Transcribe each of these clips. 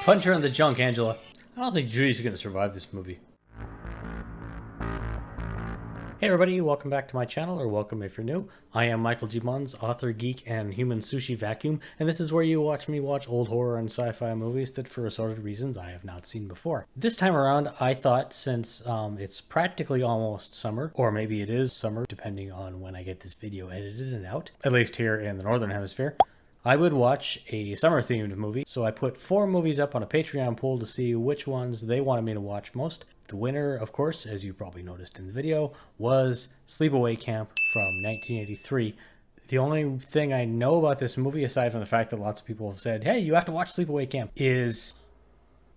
Punch her in the junk, Angela. I don't think Judy's gonna survive this movie. Hey everybody, welcome back to my channel, or welcome if you're new. I am Michael G. Munz, author, geek, and human sushi vacuum, and this is where you watch me watch old horror and sci-fi movies that for assorted reasons I have not seen before. This time around, I thought since it's practically almost summer, or maybe it is summer, depending on when I get this video edited and out, at least here in the Northern Hemisphere, I would watch a summer-themed movie. So I put 4 movies up on a Patreon poll to see which ones they wanted me to watch most. The winner, of course, as you probably noticed in the video, was Sleepaway Camp from 1983. The only thing I know about this movie, aside from the fact that lots of people have said, hey, you have to watch Sleepaway Camp, is...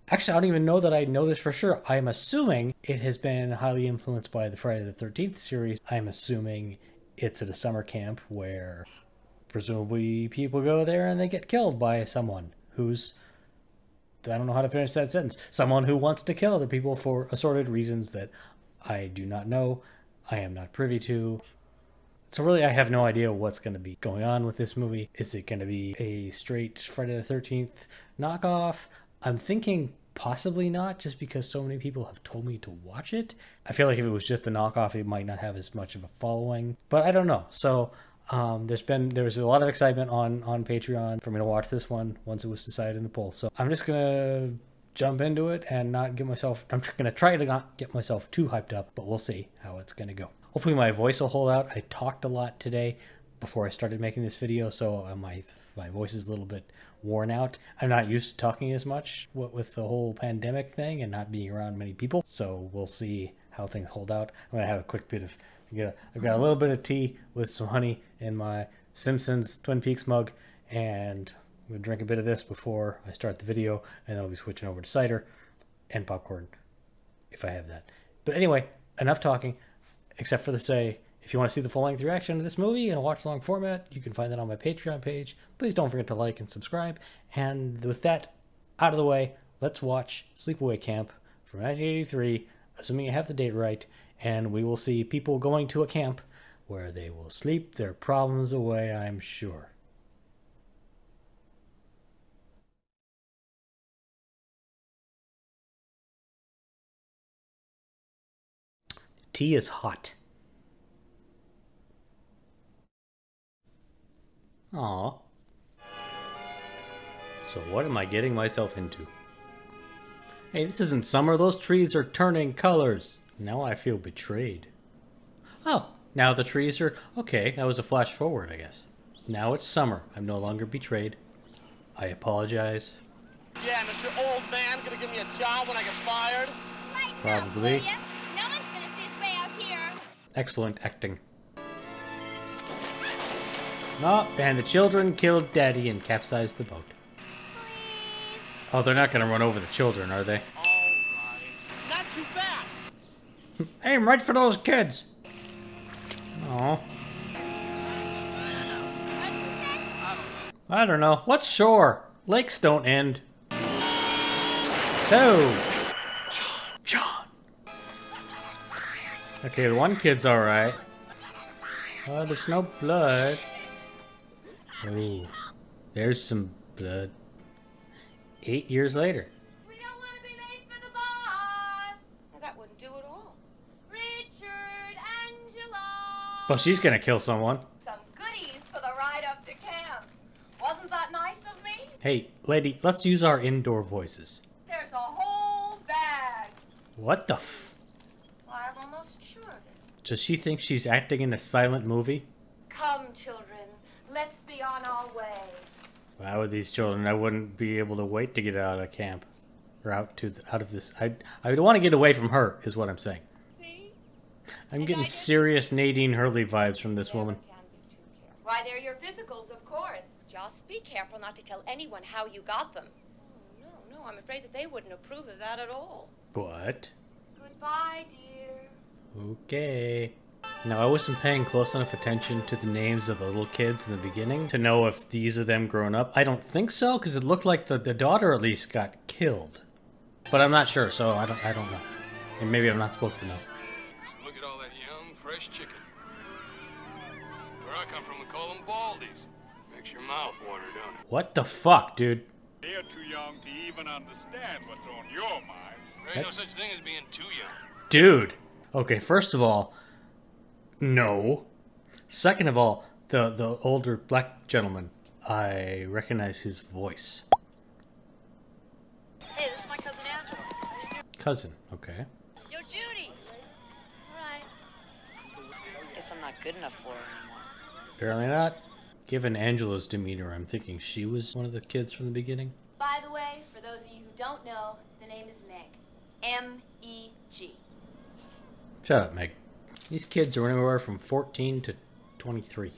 Actually, I don't even know that I know this for sure. I'm assuming it has been highly influenced by the Friday the 13th series. I'm assuming it's at a summer camp where presumably people go there and they get killed by someone who's... I don't know how to finish that sentence. Someone who wants to kill other people for assorted reasons that I do not know, I am not privy to. So really, I have no idea what's going to be going on with this movie. Is it going to be a straight Friday the 13th knockoff? I'm thinking possibly not, just because so many people have told me to watch it. I feel like if it was just a knockoff, it might not have as much of a following. But I don't know. So... there was a lot of excitement on Patreon for me to watch this one once it was decided in the poll. So I'm just gonna jump into it and not get myself, I'm gonna try to not get myself too hyped up, but we'll see how it's gonna go. Hopefully my voice will hold out. I talked a lot today before I started making this video, so my voice is a little bit worn out. I'm not used to talking as much with the whole pandemic thing and not being around many people, so we'll see how things hold out. I'm gonna have a quick bit of I've got a little bit of tea with some honey in my Simpsons Twin Peaks mug, and I'm going to drink a bit of this before I start the video, and then I'll be switching over to cider and popcorn, if I have that. But anyway, enough talking, except for to say, if you want to see the full-length reaction to this movie in a watch-along format, you can find that on my Patreon page. Please don't forget to like and subscribe. And with that out of the way, let's watch Sleepaway Camp from 1983, assuming I have the date right, and we will see people going to a camp where they will sleep their problems away, I'm sure. Tea is hot. Aww. So what am I getting myself into? Hey, this isn't summer. Those trees are turning colors. Now I feel betrayed. Oh, now the trees are... Okay, that was a flash forward, I guess. Now it's summer. I'm no longer betrayed. I apologize. Yeah, and is your old man gonna give me a job when I get fired? Probably. No one's gonna see us way out here. Excellent acting. Oh, and the children killed Daddy and capsized the boat. Oh, they're not gonna run over the children, are they? Alright. Not too fast! Aim right for those kids! Oh. I don't know. What's shore? Lakes don't end. Oh! John! Okay, the one kid's alright. Oh, there's no blood. Oh, there's some blood. 8 years later. We don't want to be late for the boss. Well, that wouldn't do at all. Richard, Angela. Well, she's gonna kill someone. Some goodies for the ride up to camp. Wasn't that nice of me? Hey, lady, let's use our indoor voices. There's a whole bag. What the f... Why, I'm almost sure of it. Does she think she's acting in a silent movie? Come, children. Let's be on our way. Wow, with these children, I wouldn't be able to wait to get out of the camp. Or out of this... I would want to get away from her, is what I'm saying. See? I'm getting serious Nadine Hurley vibes from this woman. Why, they're your physicals, of course. Just be careful not to tell anyone how you got them. Oh, no, I'm afraid that they wouldn't approve of that at all. What? Goodbye, dear. Okay. Now, I wasn't paying close enough attention to the names of the little kids in the beginning to know if these are them grown up. I don't think so, because it looked like the daughter at least got killed. But I'm not sure, so I don't know. And maybe I'm not supposed to know. Look at all that young, fresh chicken. Where I come from, we call them baldies. Makes your mouth water, don't it? What the fuck, dude? They're too young to even understand what's on your mind. There ain't no such thing as being too young. Dude. Okay, first of all, no. Second of all, the older black gentleman, I recognize his voice. Hey, this is my cousin Angela. Cousin, okay. Yo, Judy! Alright. Guess I'm not good enough for her anymore. Apparently not. Given Angela's demeanor, I'm thinking she was one of the kids from the beginning. By the way, for those of you who don't know, the name is Meg. M-E-G. Shut up, Meg. These kids are anywhere from 14 to 23.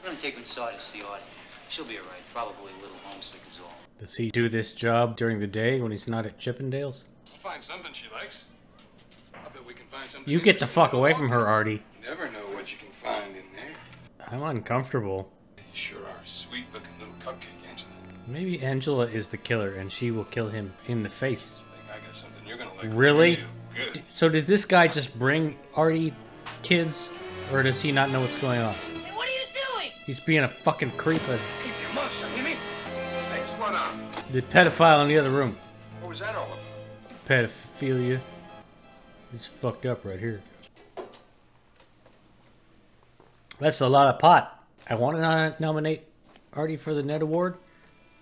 I'm gonna take her inside to see Audie. She'll be alright. Probably a little homesick is all. Does he do this job during the day when he's not at Chippendales? We'll find something she likes. I bet we can find something. You get the fuck away from her, Artie. You never know what you can find in there. I'm uncomfortable. You sure are a sweet-looking little cupcake, Angela. Maybe Angela is the killer and she will kill him in the face. I think I got something you're gonna like. Really? Good. So did this guy just bring Artie kids? Or does he not know what's going on? Hey, what are you doing? He's being a fucking creeper. Keep your mouth shut, hear me? Hey, what's going on? The pedophile in the other room. What was that all about? Pedophilia. He's fucked up right here. That's a lot of pot. I want to nominate Artie for the Ned Award,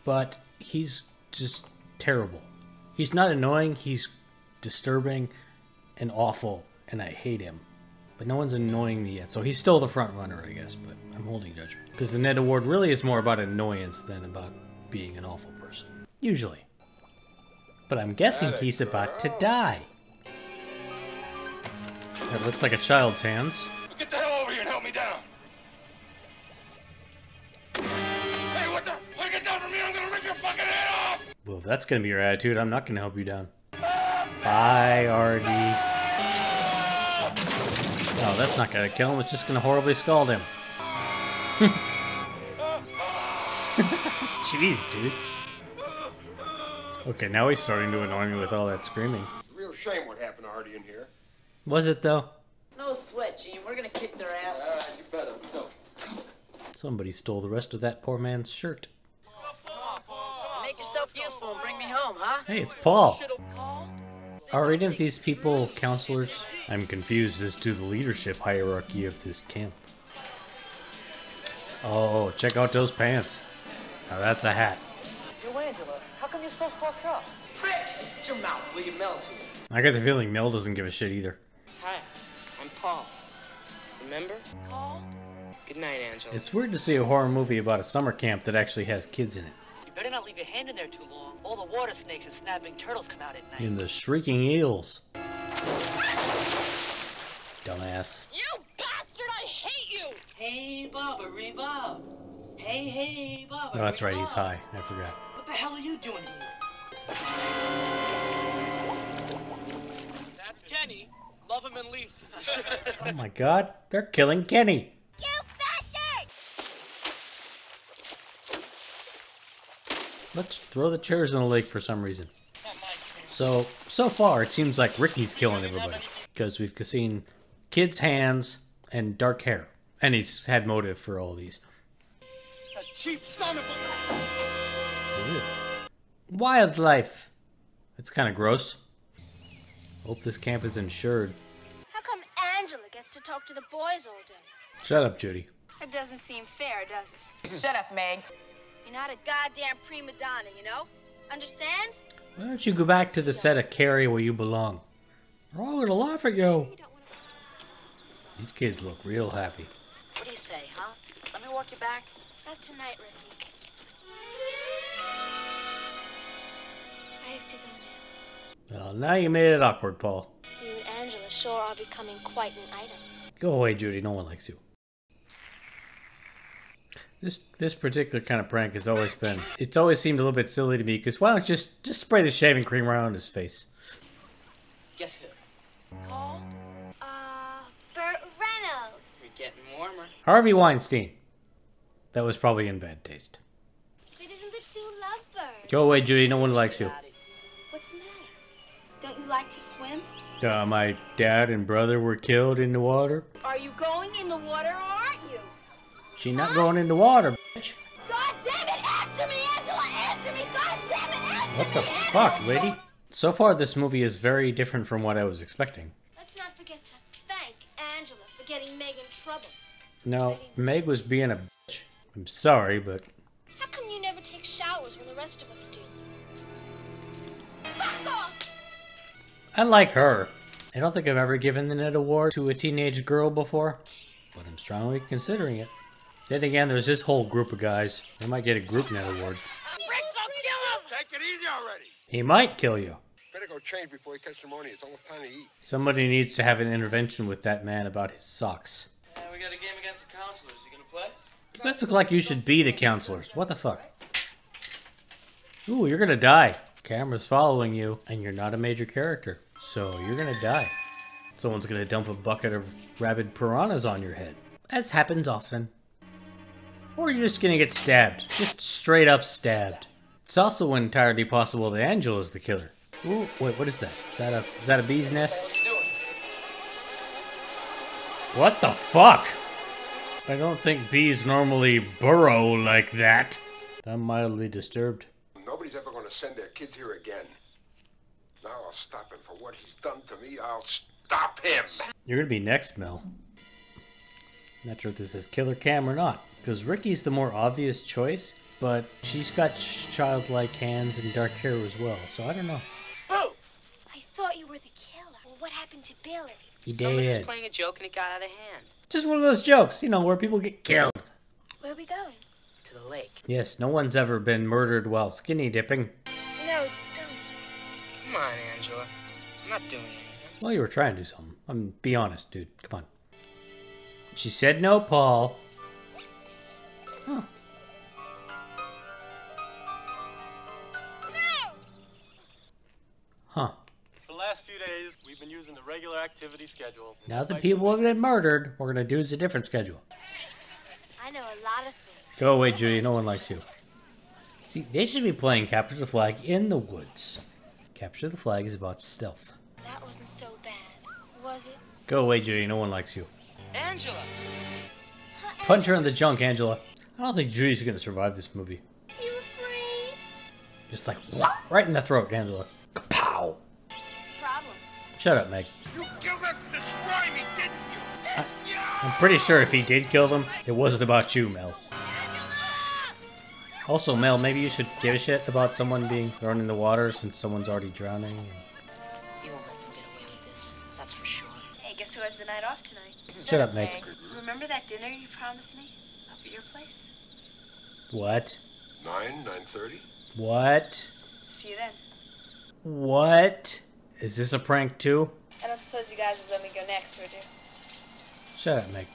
but he's just terrible. He's not annoying, he's disturbing and awful, and I hate him. But no one's annoying me yet, so he's still the front runner, I guess, but I'm holding judgment. Because the Ned Award really is more about annoyance than about being an awful person. Usually. But I'm guessing he's about to die. That looks like a child's hands. Get the hell over here and help me down. Hey, what the? When you get down from me, I'm gonna rip your fucking head off! Well, if that's gonna be your attitude, I'm not gonna help you down. Bye, Artie. No, that's not gonna kill him, it's just gonna horribly scald him. Jeez, dude. Okay, now he's starting to annoy me with all that screaming. It's a real shame what happened to Artie in here. Was it, though? No sweat, Gene. We're gonna kick their ass. You better. No. Somebody stole the rest of that poor man's shirt. Make yourself useful and bring me home, huh? Hey, it's Paul. Are any of these people counselors? I'm confused as to the leadership hierarchy of this camp. Oh, check out those pants. Now that's a hat. Yo, Angela, how come you're so fucked up? Pricks! Shut your mouth, William Mel's here. I get the feeling Mel doesn't give a shit either. Hi, I'm Paul. Remember? Paul? Good night, Angela. It's weird to see a horror movie about a summer camp that actually has kids in it. You better not leave your hand in there too long. All the water snakes and snapping turtles come out at night. In the shrieking eels. Dumbass. You bastard! I hate you! Hey, Bubba, Reba. Hey, Bubba. No, that's right, he's high. I forgot. What the hell are you doing here? That's Kenny. Love him and leave. Oh my god, they're killing Kenny. You bastard! Let's throw the chairs in the lake for some reason. So far it seems like Ricky's killing everybody. Because we've seen kids' hands and dark hair. And he's had motive for all these. A cheap son of a... Ew. Wildlife. That's kind of gross. Hope this camp is insured. How come Angela gets to talk to the boys all day? Shut up, Judy. It doesn't seem fair, does it? Shut up, Meg. You're not a goddamn prima donna, you know? Understand? Why don't you go back to the set of Carrie where you belong? They're all gonna laugh at you. These kids look real happy. What do you say, huh? Let me walk you back. Not tonight, Ricky. I have to go now. Well, now you made it awkward, Paul. You and Angela sure are becoming quite an item. Go away, Judy. No one likes you. This particular kind of prank has always been... It's always seemed a little bit silly to me, because why don't you just spray the shaving cream around his face? Guess who? Paul? Burt Reynolds. You're getting warmer. Harvey Weinstein. That was probably in bad taste. It isn't the two lovebirds. Go away, Judy. No one likes you. What's the matter? Don't you like to swim? My dad and brother were killed in the water. Are you going in the water or aren't you? She not going in the water, bitch. God damn it! Answer me, Angela! Answer me! God damn it! Answer What me! the fuck, lady? So far, this movie is very different from what I was expecting. Let's not forget to thank Angela for getting Meg in trouble. No, Meg was being a bitch. I'm sorry, but... How come you never take showers when the rest of us do? Fuck off! Unlike her, I don't think I've ever given the Ned Award to a teenage girl before, but I'm strongly considering it. Then again, there's this whole group of guys. They might get a group Ned Award. Bricks will kill him! Take it easy already. He might kill you. Better go change before you catch pneumonia. It's almost time to eat. Somebody needs to have an intervention with that man about his socks. We got a game against the counselors. You gonna play? You guys look like you should be the counselors. What the fuck? Ooh, you're gonna die. Camera's following you, and you're not a major character. So you're gonna die. Someone's gonna dump a bucket of rabid piranhas on your head. As happens often. Or you're just gonna get stabbed. Just straight up stabbed. It's also entirely possible that Angela's the killer. Ooh, wait, what is that? Is that a bee's nest? What the fuck? I don't think bees normally burrow like that. I'm mildly disturbed. Nobody's ever going to send their kids here again. Now I'll stop him for what he's done to me. I'll stop him. You're gonna be next, Mel. Not sure if this is Killer Cam or not, because Ricky's the more obvious choice, but she's got childlike hands and dark hair as well, so I don't know. I thought you were the killer. Well, what happened to Billy? He Somebody was did. playing a joke and it got out of hand. Just one of those jokes, you know, where people get killed. Where are we going? To the lake. Yes, no one's ever been murdered while skinny dipping. No, don't. Come on, Angela. I'm not doing anything. Well, you were trying to do something. Be honest, dude. Come on. She said no, Paul. Huh. Huh. For the last few days, we've been using the regular activity schedule. Now that people have been murdered, what we're going to do is a different schedule. I know a lot of things. Go away, Judy. No one likes you. See, they should be playing Capture the Flag in the woods. Capture the Flag is about stealth. That wasn't so bad, was it? Go away, Judy. No one likes you. Angela! Punch her in the junk, Angela. I don't think Judy's going to survive this movie. You afraid? Just like, whop, right in the throat, Angela. Kapow! What's the problem? Shut up, Meg. You killed him to destroy me, didn't you? I'm pretty sure if he did kill them, it wasn't about you, Mel. Also, Mel, maybe you should give a shit about someone being thrown in the water since someone's already drowning. You won't let them get away with this, that's for sure. Hey, guess who has the night off tonight? Shut up, Meg. Remember that dinner you promised me? Up at your place? What? 9:30? What? See you then. What? Is this a prank too? I don't suppose you guys would let me go next, would you? Shut up, Meg.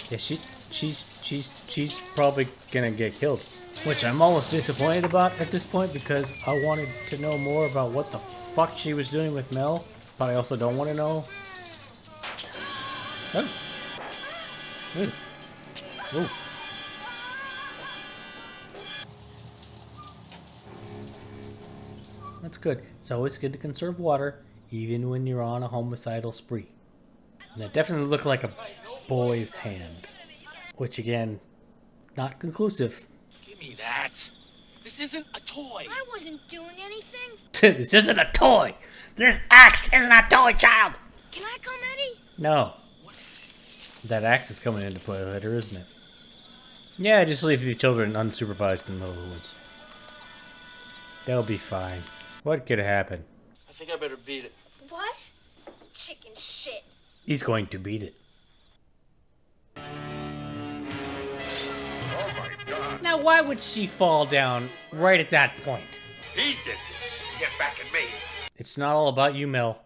Yeah, she's probably gonna get killed. Which I'm almost disappointed about at this point because I wanted to know more about what the fuck she was doing with Mel, but I also don't want to know. Oh. Ooh. Ooh. That's good. It's always good to conserve water, even when you're on a homicidal spree. And that definitely looked like a boy's hand. Which, again, not conclusive. Give me that. This isn't a toy. I wasn't doing anything. This isn't a toy! This axe isn't a toy, child! Can I come, Eddie? No. That axe is coming into play later, isn't it? Yeah, just leave the children unsupervised in the middle of the woods. They'll be fine. What could happen? I think I better beat it. What? Chicken shit. He's going to beat it. Oh my God. Now, why would she fall down right at that point? He did this to get back at me. It's not all about you, Mel.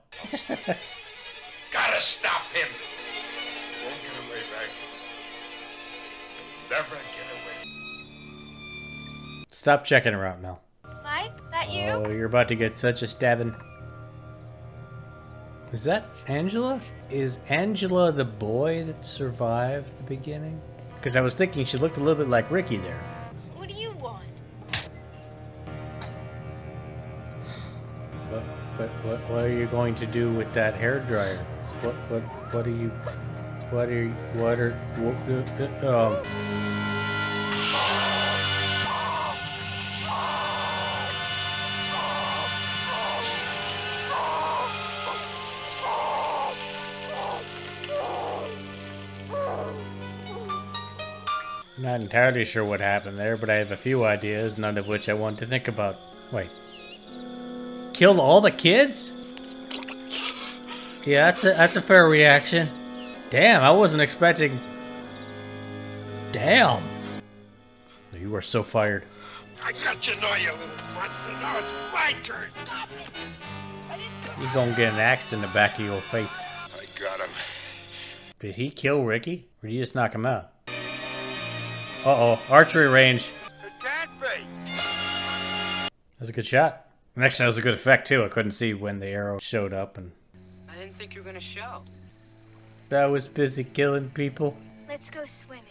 Gotta stop him. Won't get away back. He'll never get away. Stop checking her out, Mel. Mike, that you? Oh, you're about to get such a stabbing. Is that Angela? Is Angela the boy that survived the beginning? Because I was thinking she looked a little bit like Ricky there. What do you want? What are you going to do with that hairdryer? What are you? Not entirely sure what happened there, but I have a few ideas, none of which I want to think about. Wait. Killed all the kids? Yeah, that's a fair reaction. Damn, I wasn't expecting... Damn. You are so fired. I got you now, you little monster. Now it's my turn. You're gonna get an axe in the back of your face. I got him. Did he kill Ricky? Or did you just knock him out? Uh-oh, archery range. It can't be. That was a good shot. And actually, that was a good effect, too. I couldn't see when the arrow showed up. And I didn't think you were gonna show. I was busy killing people. Let's go swimming.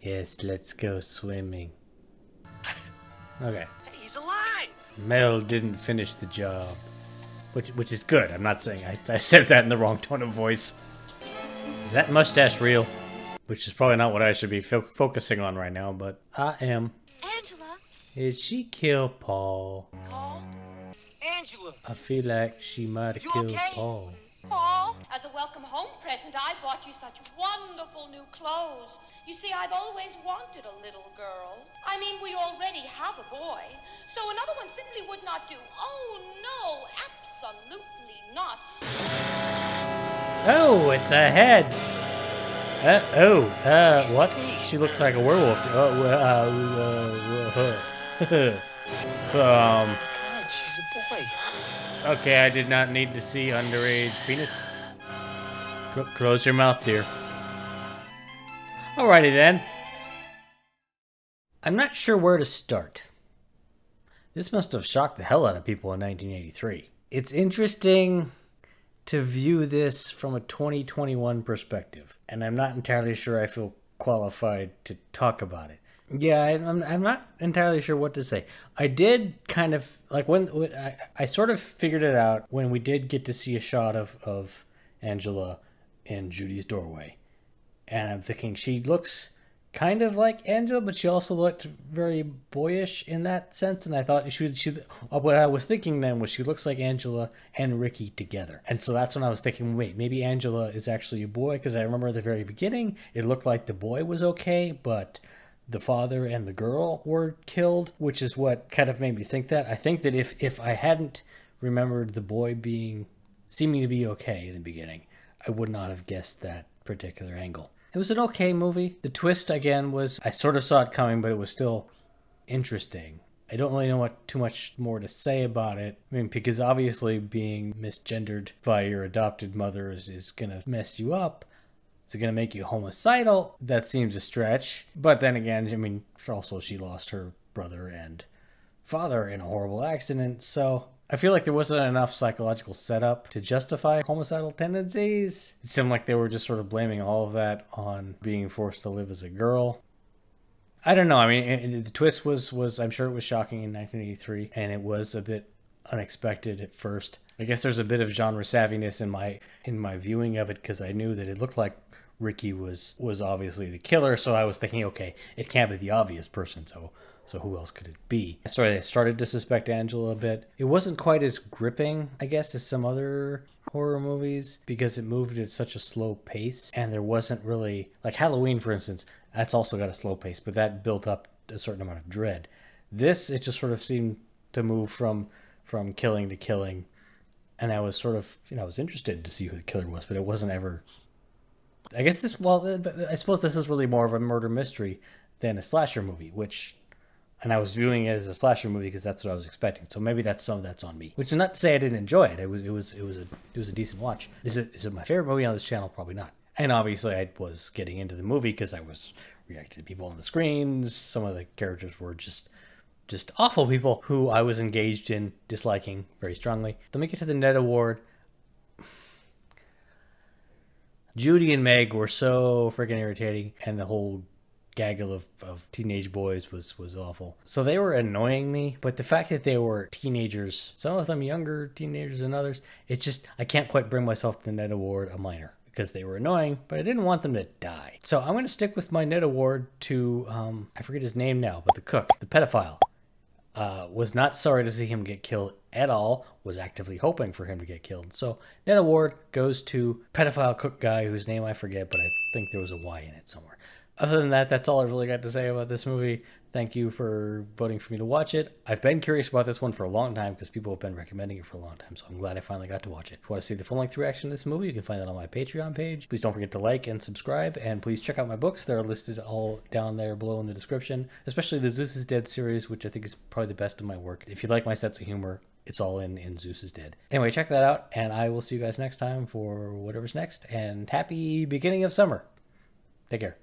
Yes, let's go swimming. Okay. Hey, he's alive! Mel didn't finish the job. Which is good. I'm not saying I said that in the wrong tone of voice. Is that mustache real? Which is probably not what I should be focusing on right now, but I am. Angela? Did she kill Paul? Paul? Angela! I feel like she might have killed Paul. Paul, as a welcome home present, I bought you such wonderful new clothes. You see, I've always wanted a little girl. I mean, we already have a boy, so another one simply would not do. Oh, no, absolutely not. Oh, it's a head. What? She looks like a werewolf. God, she's a boy. Okay, I did not need to see underage penis. Close your mouth, dear. Alrighty then. I'm not sure where to start. This must have shocked the hell out of people in 1983. It's interesting to view this from a 2021 perspective, and I'm not entirely sure I feel qualified to talk about it. Yeah, I'm not entirely sure what to say. I did kind of, like, when I sort of figured it out when we did get to see a shot of Angela in Judy's doorway. And I'm thinking she looks kind of like Angela, but she also looked very boyish in that sense. And I thought what I was thinking then was she looks like Angela and Ricky together. And so that's when I was thinking, wait, maybe Angela is actually a boy, because I remember at the very beginning, it looked like the boy was okay, but the father and the girl were killed, which is what kind of made me think that. I think that if I hadn't remembered the boy seeming to be okay in the beginning, I would not have guessed that particular angle. It was an okay movie. The twist, again, was I sort of saw it coming, but it was still interesting. I don't really know what too much more to say about it. I mean, because obviously being misgendered by your adopted mother is going to mess you up. Is it going to make you homicidal? That seems a stretch. But then again, I mean, also she lost her brother and father in a horrible accident, so I feel like there wasn't enough psychological setup to justify homicidal tendencies. It seemed like they were just sort of blaming all of that on being forced to live as a girl. I don't know. I mean, the twist was I'm sure it was shocking in 1983, and it was a bit unexpected at first. I guess there's a bit of genre savviness in my viewing of it, because I knew that it looked like Ricky was obviously the killer, so I was thinking, okay, it can't be the obvious person, so who else could it be? So I started to suspect Angela a bit. It wasn't quite as gripping, I guess, as some other horror movies, because it moved at such a slow pace, and there wasn't really, like Halloween, for instance, that's also got a slow pace, but that built up a certain amount of dread. This, it just sort of seemed to move from killing to killing, and I was sort of, I was interested to see who the killer was, but it wasn't ever, I guess I suppose this is really more of a murder mystery than a slasher movie, and I was viewing it as a slasher movie because that's what I was expecting. So maybe that's on me. Which is not to say I didn't enjoy it. It was a decent watch. Is it my favorite movie on this channel? Probably not. And obviously I was getting into the movie because I was reacting to people on the screens. Some of the characters were just awful people who I was engaged in disliking very strongly. Let me get to the Ned Award. Judy and Meg were so freaking irritating, and the whole gaggle of teenage boys was awful. So they were annoying me, but the fact that they were teenagers, some of them younger teenagers than others, it's just, I can't quite bring myself to the Ned Award a minor, because they were annoying, but I didn't want them to die. So I'm going to stick with my Ned Award to, I forget his name now, but the cook, the pedophile. Was not sorry to see him get killed at all, was actively hoping for him to get killed. So Ned Award goes to pedophile cook guy whose name I forget, but I think there was a Y in it somewhere. Other than that, that's all I really got to say about this movie. Thank you for voting for me to watch it. I've been curious about this one for a long time because people have been recommending it for a long time, so I'm glad I finally got to watch it. If you want to see the full-length reaction to this movie, you can find that on my Patreon page. Please don't forget to like and subscribe, and please check out my books. They're listed all down there below in the description, especially the Zeus is Dead series, which I think is probably the best of my work. If you like my sense of humor, it's all in Zeus is Dead. Anyway, check that out, and I will see you guys next time for whatever's next, and happy beginning of summer. Take care.